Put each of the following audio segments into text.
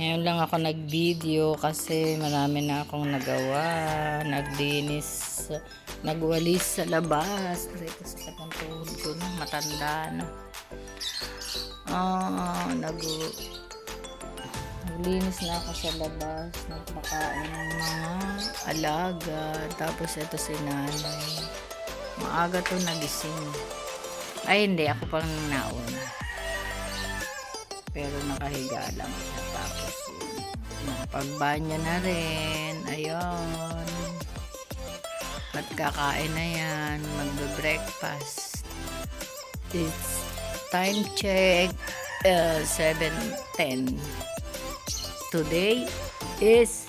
Ngayon lang ako nag-video kasi marami na akong nagawa. Naglinis, nagwalis sa labas. Ito sa takang tuhod ko na, matanda na. Naglinis na ako sa labas. Nagpakain ng mga alaga. Tapos ito si nanay. Maaga to nagising. Ay hindi, ako pang nauna. Pero nakahiga lang siya. Tapos nakapagbanyo na rin. Ayun. At kakain na yan. Magbe-breakfast. It's time check. 7:10. Today is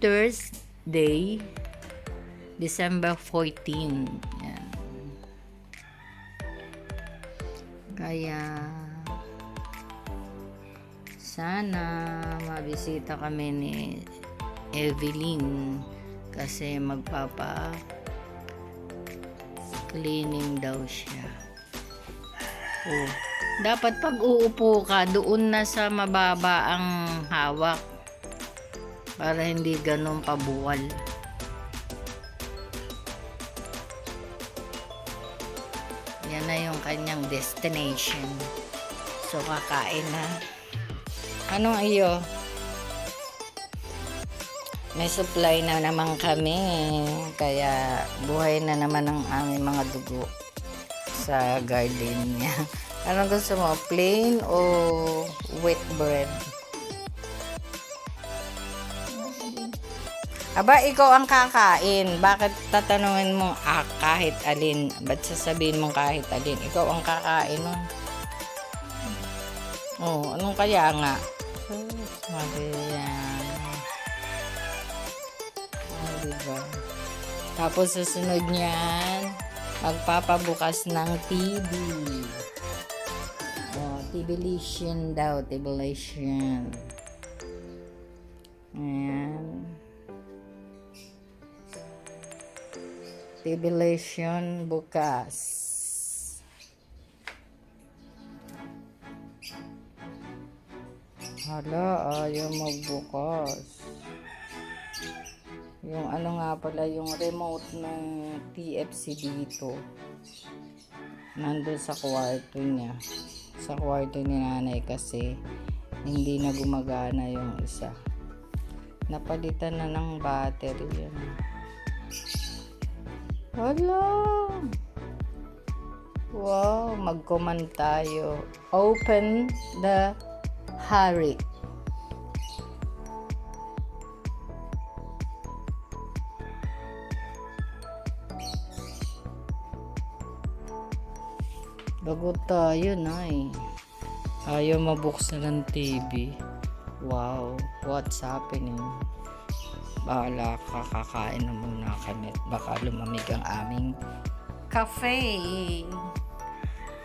Thursday, December 14. Yan. Kaya sana mabisita kami ni Evelyn kasi magpapa cleaning daw siya. Oh, dapat pag uupo ka doon na sa mababa ang hawak para hindi ganun pabuwal. Yan na yung kanyang destination. So kakain na. Ano iyo? May supply na naman kami. Kaya buhay na naman ang aming mga dugo sa garden niya. Anong gusto mo? Plain o wheat bread? Aba, ikaw ang kakain. Bakit tatanungin mo kahit alin? Ba't sasabihin mo kahit alin? Ikaw ang kakain nun. Oh, anong kaya nga? Sabi yan. Oh, diba? Tapos susunod niyan, magpapabukas ng TV. Oh, TV-lation daw, TV-lation. Ayan. TV-lation bukas. Hala, ayaw magbukas. Yung ano nga pala, yung remote ng TFC dito. Nandun sa kwarto niya. Sa kwarto ni nanay kasi hindi na gumagana yung isa. Napalitan na ng battery yan. Hala! Wow, mag-command tayo. Open the Harry. Bago tayo na eh. Ayaw mabuksan ng TV. Wow, what's happening? Bahala ka, kakain na muna kami. Baka lumamig ang aming cafe.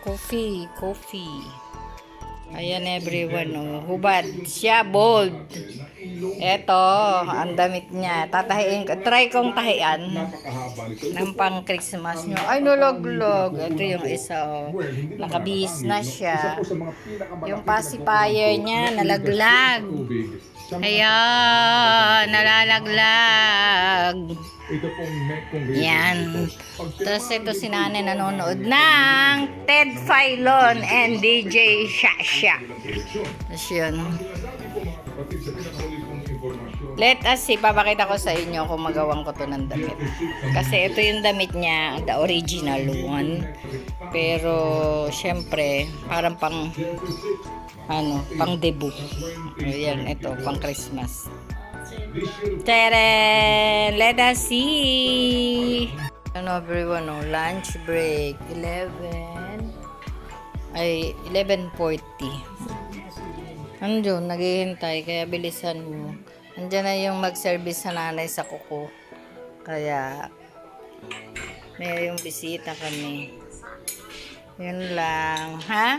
Coffee. Ayan everyone, oh. Hubad siya, bold. Eto, ang damit niya. Tatahiin ko. Try kong tahian ng pang Christmas nyo. Ay, nulog-log. Ito yung isa, oh. Nakabihis na siya. Yung pacifier niya, nalaglag. Ayan, nalalaglag. Yan. Tapos ito si nanay nanonood ng Ted Filon and DJ Shasha. Tapos yun. Let us see, papakita ko sa inyo kung magawang ko to ng damit. Kasi ito yung damit niya, the original one. Pero, syempre, parang pang debut. Ayan, ito, pang Christmas. Taren! Let us see! Ano everyone, oh, lunch break. 11:40. Andun, naghihintay, kaya bilisan mo. Andiyan na yung mag-service sa nanay sa kuko. Kaya, may yung bisita kami. Yun lang. Ha?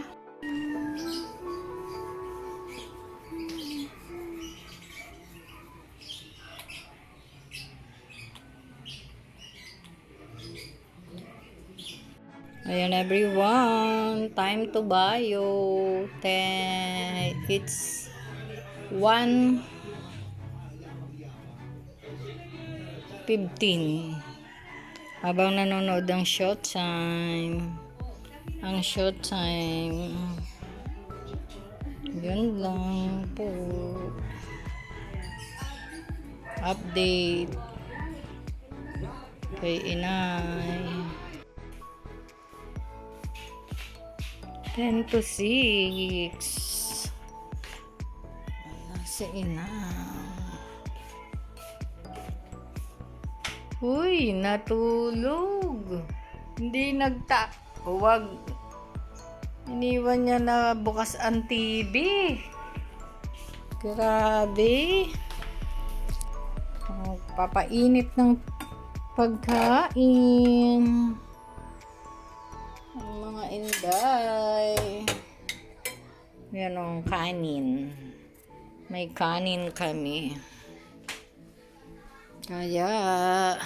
Ayan everyone, time to buy. It's 1:15 habang nanonood ng Showtime. Ang Showtime, yun lang po. Update kay inay. 10 to 6. Wala si inay. Uy, natulog. Hindi Huwag. Iniwan niya na bukas ang TV. Grabe. Papainit ng pagkain. Ang mga inday. Yan ang kanin. May kanin kami. Kaya,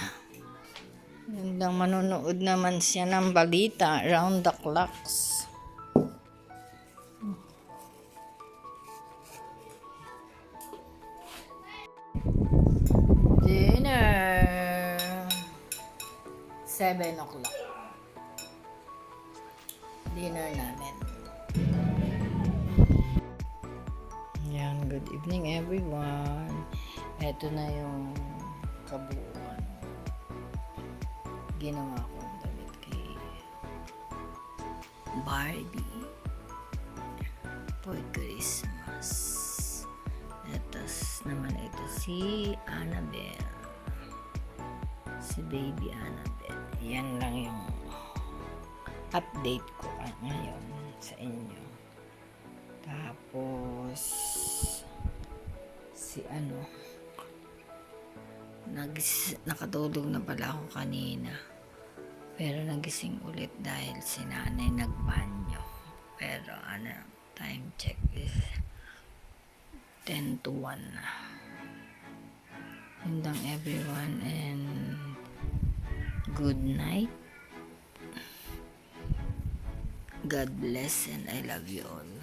hanggang manonood naman siya ng balita round the clocks. Dinner. 7 o'clock. Dinner namin. Yan, good evening everyone. Ito na yung kabuuan. Ginawa kong damit kay Barbie for Christmas. Etos naman ito si Annabelle. Si baby Annabelle. Yan lang yung update ko ngayon sa inyo. Tapos si nakatulog na pala ako kanina, pero nagising ulit dahil si nanay nagbanyo. Pero time check is 10 to 1 na. Yun lang everyone, and good night. God bless and I love you all.